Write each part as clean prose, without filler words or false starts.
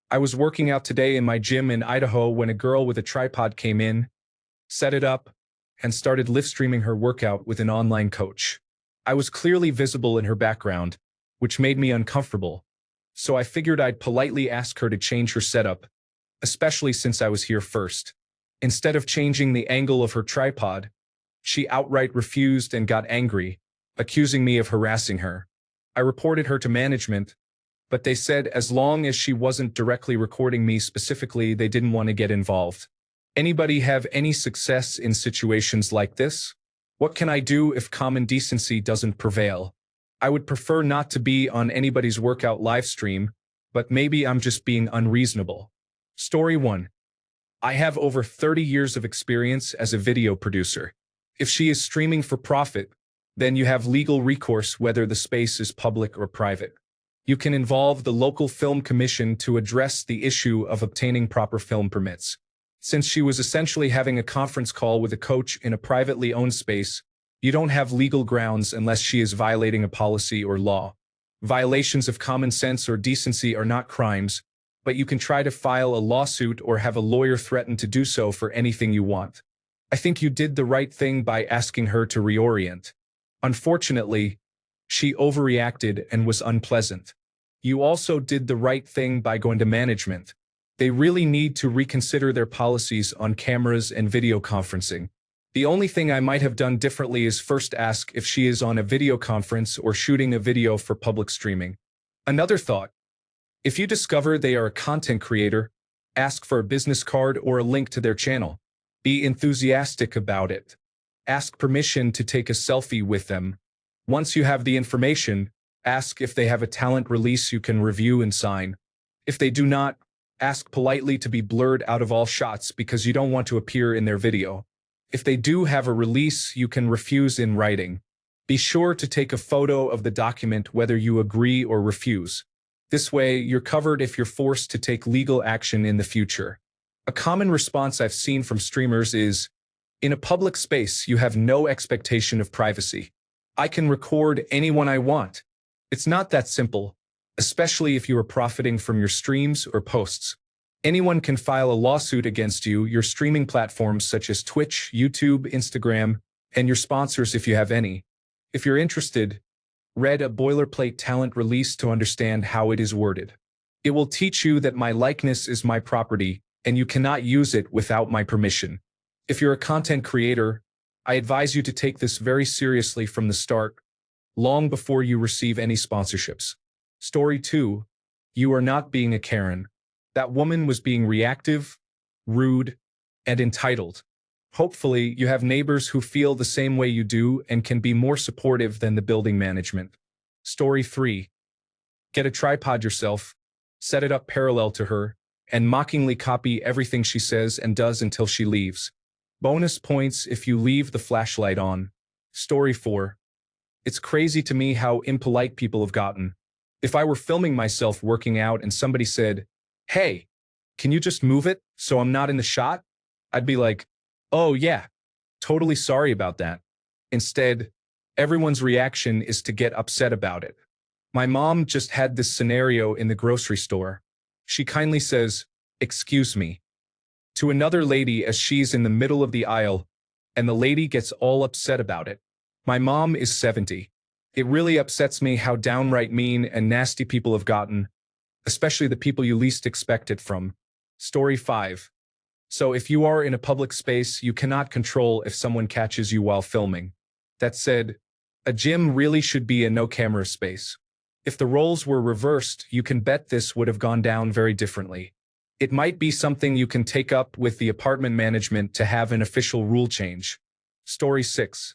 I was working out today in my gym in Idaho when a girl with a tripod came in, set it up, and started live streaming her workout with an online coach. I was clearly visible in her background, which made me uncomfortable, so I figured I'd politely ask her to change her setup, especially since I was here first. Instead of changing the angle of her tripod, she outright refused and got angry, accusing me of harassing her. I reported her to management, but they said as long as she wasn't directly recording me specifically, they didn't want to get involved. Anybody have any success in situations like this? What can I do if common decency doesn't prevail? I would prefer not to be on anybody's workout live stream, but maybe I'm just being unreasonable. Story 1. I have over 30 years of experience as a video producer. If she is streaming for profit, then you have legal recourse whether the space is public or private. You can involve the local film commission to address the issue of obtaining proper film permits. Since she was essentially having a conference call with a coach in a privately owned space, you don't have legal grounds unless she is violating a policy or law. Violations of common sense or decency are not crimes, but you can try to file a lawsuit or have a lawyer threaten to do so for anything you want. I think you did the right thing by asking her to reorient. Unfortunately, she overreacted and was unpleasant. You also did the right thing by going to management. They really need to reconsider their policies on cameras and video conferencing. The only thing I might have done differently is first ask if she is on a video conference or shooting a video for public streaming. Another thought: if you discover they are a content creator, ask for a business card or a link to their channel. Be enthusiastic about it. Ask permission to take a selfie with them. Once you have the information, ask if they have a talent release you can review and sign. If they do not, ask politely to be blurred out of all shots because you don't want to appear in their video. If they do have a release, you can refuse in writing. Be sure to take a photo of the document whether you agree or refuse. This way, you're covered if you're forced to take legal action in the future. A common response I've seen from streamers is, in a public space, you have no expectation of privacy. I can record anyone I want. It's not that simple, especially if you are profiting from your streams or posts. Anyone can file a lawsuit against you, your streaming platforms such as Twitch, YouTube, Instagram, and your sponsors if you have any. If you're interested, read a boilerplate talent release to understand how it is worded. It will teach you that my likeness is my property, and you cannot use it without my permission. If you're a content creator, I advise you to take this very seriously from the start, long before you receive any sponsorships. Story 2. You are not being a Karen. That woman was being reactive, rude, and entitled. Hopefully, you have neighbors who feel the same way you do and can be more supportive than the building management. Story 3. Get a tripod yourself, set it up parallel to her, and mockingly copy everything she says and does until she leaves. Bonus points if you leave the flashlight on. Story 4. It's crazy to me how impolite people have gotten. If I were filming myself working out and somebody said, "Hey, can you just move it so I'm not in the shot?" I'd be like, "Oh yeah, totally sorry about that." Instead, everyone's reaction is to get upset about it. My mom just had this scenario in the grocery store. She kindly says, "Excuse me," to another lady as she's in the middle of the aisle, and the lady gets all upset about it. My mom is 70. It really upsets me how downright mean and nasty people have gotten, especially the people you least expect it from. Story 5. So if you are in a public space, you cannot control if someone catches you while filming. That said, a gym really should be a no-camera space. If the roles were reversed, you can bet this would have gone down very differently. It might be something you can take up with the apartment management to have an official rule change. Story 6.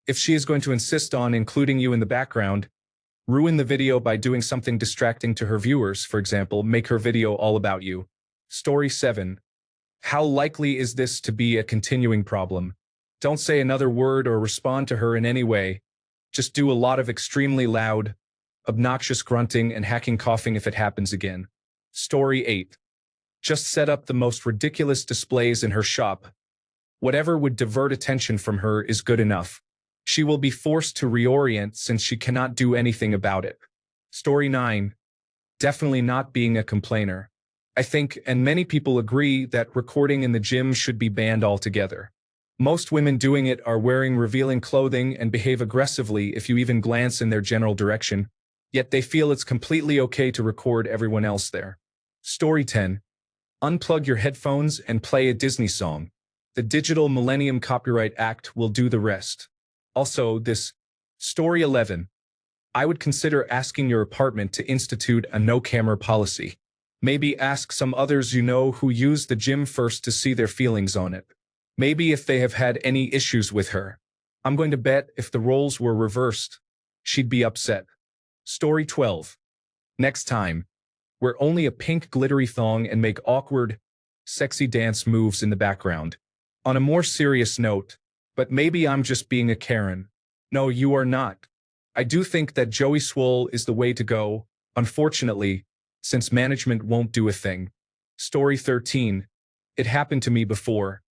If she is going to insist on including you in the background, ruin the video by doing something distracting to her viewers, for example, make her video all about you. Story 7. How likely is this to be a continuing problem? Don't say another word or respond to her in any way. Just do a lot of extremely loud, obnoxious grunting and hacking coughing if it happens again. Story 8. Just set up the most ridiculous displays in her shop. Whatever would divert attention from her is good enough. She will be forced to reorient since she cannot do anything about it. Story 9. Definitely not being a complainer. I think, and many people agree, that recording in the gym should be banned altogether. Most women doing it are wearing revealing clothing and behave aggressively if you even glance in their general direction, yet they feel it's completely okay to record everyone else there. Story 10. Unplug your headphones and play a Disney song. The Digital Millennium Copyright Act will do the rest. Also, this. Story 11. I would consider asking your apartment to institute a no-camera policy. Maybe ask some others you know who use the gym first to see their feelings on it. Maybe if they have had any issues with her. I'm going to bet if the roles were reversed, she'd be upset. Story 12. Next time, wear only a pink glittery thong and make awkward, sexy dance moves in the background. On a more serious note, but maybe I'm just being a Karen. No, you are not. I do think that Joey Swole is the way to go, unfortunately, since management won't do a thing. Story 13. It happened to me before.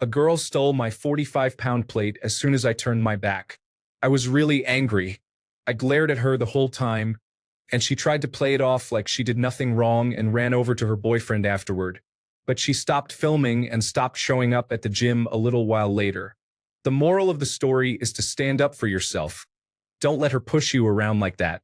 A girl stole my 45-pound plate as soon as I turned my back. I was really angry. I glared at her the whole time, and she tried to play it off like she did nothing wrong and ran over to her boyfriend afterward. But she stopped filming and stopped showing up at the gym a little while later. The moral of the story is to stand up for yourself. Don't let her push you around like that.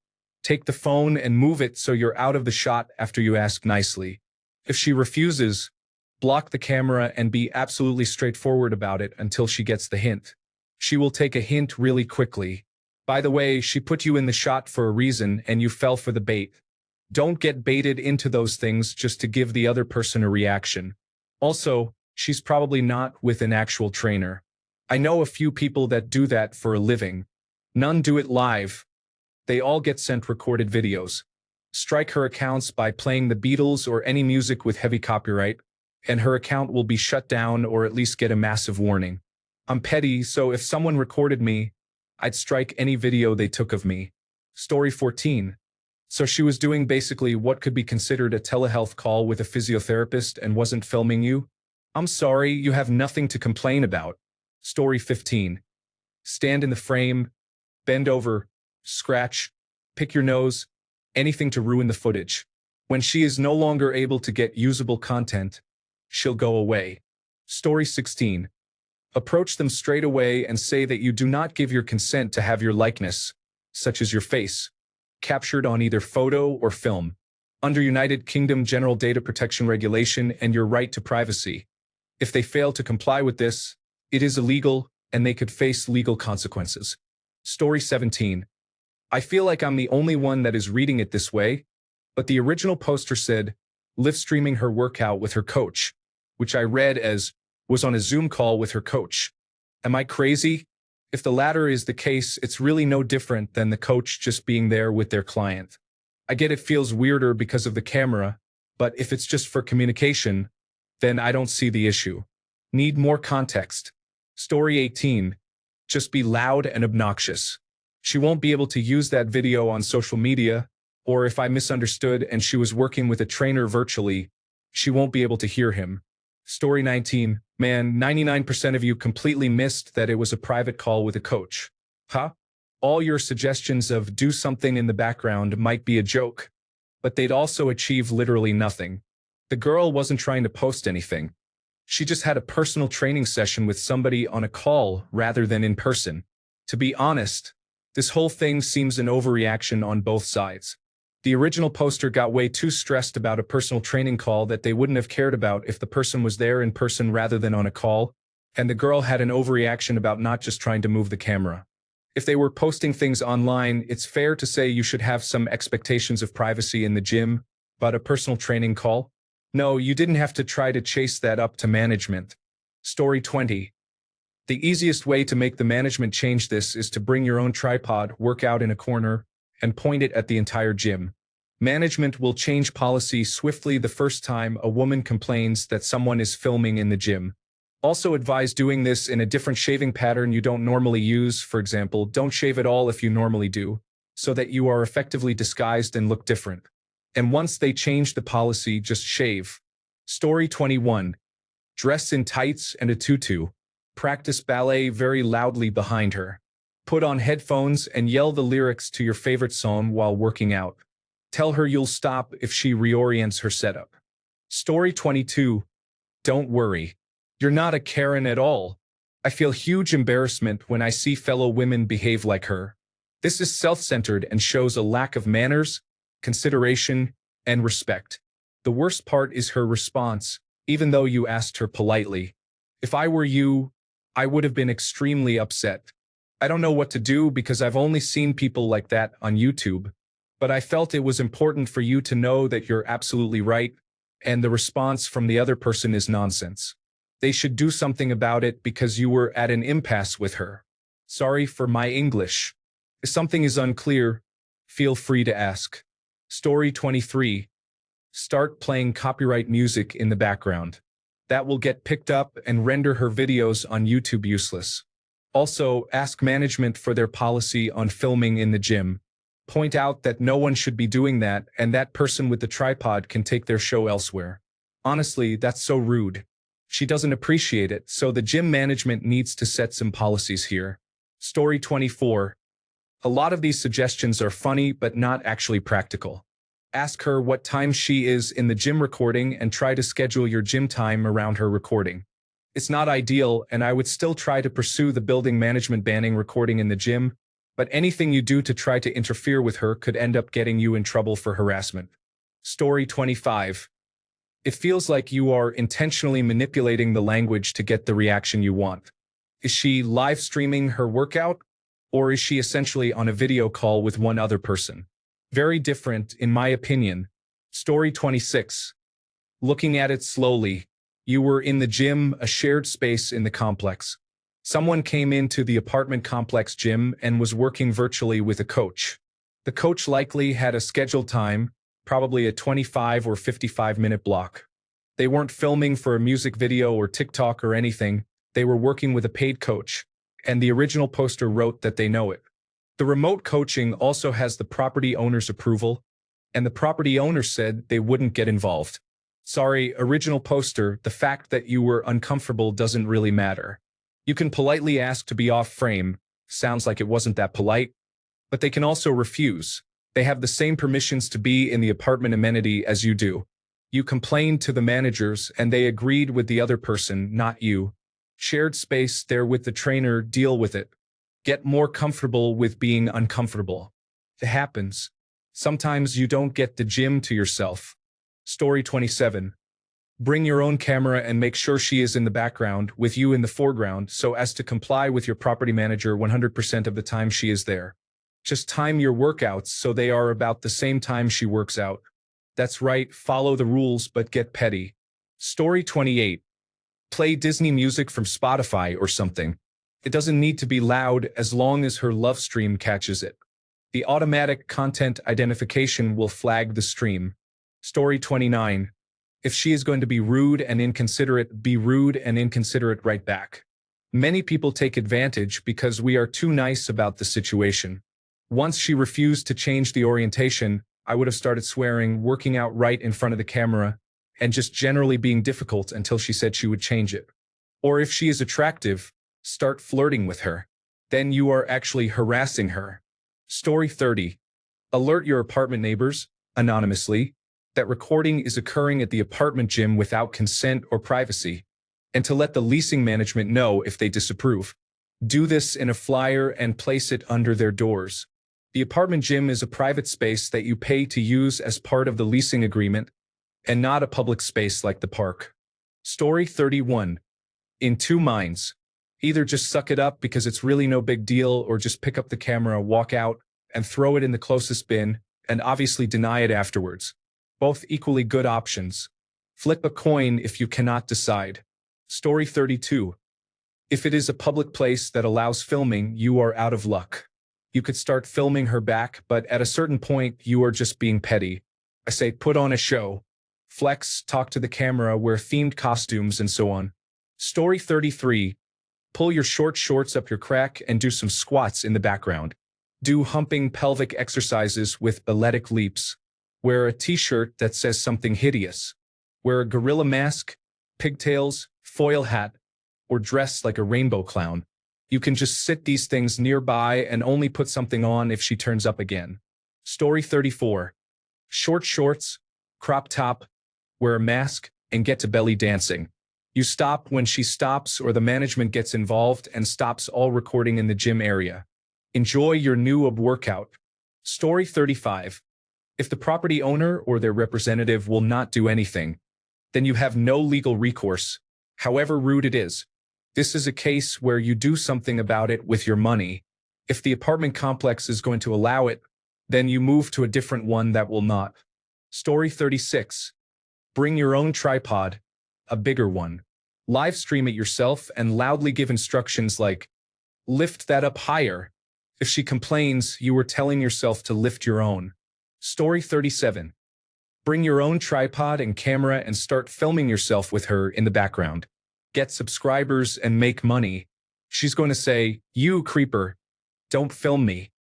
Take the phone and move it so you're out of the shot after you ask nicely. If she refuses, block the camera and be absolutely straightforward about it until she gets the hint. She will take a hint really quickly. By the way, she put you in the shot for a reason and you fell for the bait. Don't get baited into those things just to give the other person a reaction. Also, she's probably not with an actual trainer. I know a few people that do that for a living. None do it live. They all get sent recorded videos. Strike her accounts by playing the Beatles or any music with heavy copyright, and her account will be shut down or at least get a massive warning. I'm petty, so if someone recorded me, I'd strike any video they took of me. Story 14. So she was doing basically what could be considered a telehealth call with a physiotherapist and wasn't filming you? I'm sorry, you have nothing to complain about. Story 15. Stand in the frame, bend over, scratch, pick your nose, anything to ruin the footage. When she is no longer able to get usable content, she'll go away. Story 16. Approach them straight away and say that you do not give your consent to have your likeness, such as your face, captured on either photo or film, under United Kingdom General Data Protection Regulation and your right to privacy. If they fail to comply with this, it is illegal and they could face legal consequences. Story 17. I feel like I'm the only one that is reading it this way, but the original poster said, live streaming her workout with her coach, which I read as, was on a Zoom call with her coach. Am I crazy? If the latter is the case, it's really no different than the coach just being there with their client. I get it feels weirder because of the camera, but if it's just for communication, then I don't see the issue. Need more context. Story 18. Just be loud and obnoxious. She won't be able to use that video on social media, or if I misunderstood and she was working with a trainer virtually, she won't be able to hear him. Story 19. Man, 99% of you completely missed that it was a private call with a coach. Huh? All your suggestions of do something in the background might be a joke, but they'd also achieve literally nothing. The girl wasn't trying to post anything. She just had a personal training session with somebody on a call rather than in person. To be honest, this whole thing seems an overreaction on both sides. The original poster got way too stressed about a personal training call that they wouldn't have cared about if the person was there in person rather than on a call, and the girl had an overreaction about not just trying to move the camera. If they were posting things online, it's fair to say you should have some expectations of privacy in the gym, but a personal training call? No, you didn't have to try to chase that up to management. Story 20. The easiest way to make the management change this is to bring your own tripod, work out in a corner, and point it at the entire gym. Management will change policy swiftly the first time a woman complains that someone is filming in the gym. Also advise doing this in a different shaving pattern you don't normally use. For example, don't shave at all if you normally do, so that you are effectively disguised and look different. And once they change the policy, just shave. Story 21. Dress in tights and a tutu. Practice ballet very loudly behind her. Put on headphones and yell the lyrics to your favorite song while working out. Tell her you'll stop if she reorients her setup. Story 22. Don't worry. You're not a Karen at all. I feel huge embarrassment when I see fellow women behave like her. This is self-centered and shows a lack of manners, consideration, and respect. The worst part is her response, even though you asked her politely. If I were you, I would have been extremely upset. I don't know what to do because I've only seen people like that on YouTube, but I felt it was important for you to know that you're absolutely right, and the response from the other person is nonsense. They should do something about it because you were at an impasse with her. Sorry for my English. If something is unclear, feel free to ask. Story 23. Start playing copyright music in the background. That will get picked up and render her videos on YouTube useless. Also, ask management for their policy on filming in the gym. Point out that no one should be doing that and that person with the tripod can take their show elsewhere. Honestly, that's so rude. She doesn't appreciate it, so the gym management needs to set some policies here. Story 24. A lot of these suggestions are funny but not actually practical. Ask her what time she is in the gym recording and try to schedule your gym time around her recording. It's not ideal, and I would still try to pursue the building management banning recording in the gym, but anything you do to try to interfere with her could end up getting you in trouble for harassment. Story 25. It feels like you are intentionally manipulating the language to get the reaction you want. Is she live streaming her workout, or is she essentially on a video call with one other person? Very different, in my opinion. Story 26. Looking at it slowly, you were in the gym, a shared space in the complex. Someone came into the apartment complex gym and was working virtually with a coach. The coach likely had a scheduled time, probably a 25 or 55-minute block. They weren't filming for a music video or TikTok or anything. They were working with a paid coach, and the original poster wrote that they know it. The remote coaching also has the property owner's approval, and the property owner said they wouldn't get involved. Sorry, original poster, the fact that you were uncomfortable doesn't really matter. You can politely ask to be off frame, sounds like it wasn't that polite, but they can also refuse. They have the same permissions to be in the apartment amenity as you do. You complained to the managers and they agreed with the other person, not you. Shared space there with the trainer, deal with it. Get more comfortable with being uncomfortable. It happens. Sometimes you don't get the gym to yourself. Story 27. Bring your own camera and make sure she is in the background with you in the foreground so as to comply with your property manager 100% of the time she is there. Just time your workouts so they are about the same time she works out. That's right, follow the rules but get petty. Story 28. Play Disney music from Spotify or something. It doesn't need to be loud as long as her love stream catches it. The automatic content identification will flag the stream. Story 29. If she is going to be rude and inconsiderate, be rude and inconsiderate right back. Many people take advantage because we are too nice about the situation. Once she refused to change the orientation, I would have started swearing, working out right in front of the camera, and just generally being difficult until she said she would change it. Or if she is attractive, start flirting with her. Then you are actually harassing her. Story 30. Alert your apartment neighbors, anonymously, that recording is occurring at the apartment gym without consent or privacy, and to let the leasing management know if they disapprove. Do this in a flyer and place it under their doors. The apartment gym is a private space that you pay to use as part of the leasing agreement, and not a public space like the park. Story 31. In two minds. Either just suck it up because it's really no big deal, or just pick up the camera, walk out, and throw it in the closest bin, and obviously deny it afterwards. Both equally good options. Flip a coin if you cannot decide. Story 32. If it is a public place that allows filming, you are out of luck. You could start filming her back, but at a certain point, you are just being petty. I say put on a show. Flex, talk to the camera, wear themed costumes, and so on. Story 33. Pull your short shorts up your crack and do some squats in the background. Do humping pelvic exercises with balletic leaps. Wear a t-shirt that says something hideous. Wear a gorilla mask, pigtails, foil hat, or dress like a rainbow clown. You can just sit these things nearby and only put something on if she turns up again. Story 34. Short shorts, crop top, wear a mask, and get to belly dancing. You stop when she stops or the management gets involved and stops all recording in the gym area. Enjoy your new workout. Story 35. If the property owner or their representative will not do anything, then you have no legal recourse, however rude it is. This is a case where you do something about it with your money. If the apartment complex is going to allow it, then you move to a different one that will not. Story 36. Bring your own tripod, a bigger one. Live stream it yourself and loudly give instructions like, lift that up higher. If she complains, you were telling yourself to lift your own. Story 37. Bring your own tripod and camera and start filming yourself with her in the background. Get subscribers and make money. She's going to say, you creeper, don't film me.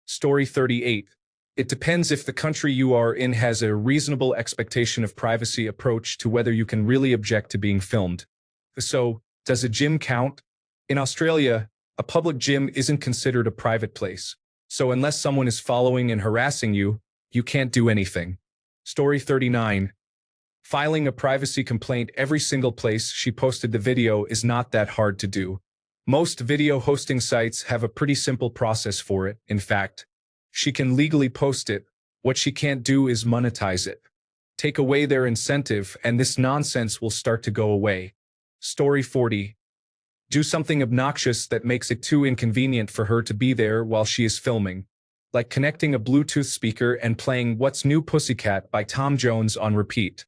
Story 38. It depends if the country you are in has a reasonable expectation of privacy approach to whether you can really object to being filmed. So, does a gym count? In Australia, a public gym isn't considered a private place. So unless someone is following and harassing you, you can't do anything. Story 39. Filing a privacy complaint every single place she posted the video is not that hard to do. Most video hosting sites have a pretty simple process for it. In fact, she can legally post it. What she can't do is monetize it. Take away their incentive and this nonsense will start to go away. Story 40. Do something obnoxious that makes it too inconvenient for her to be there while she is filming, like connecting a Bluetooth speaker and playing What's New Pussycat by Tom Jones on repeat.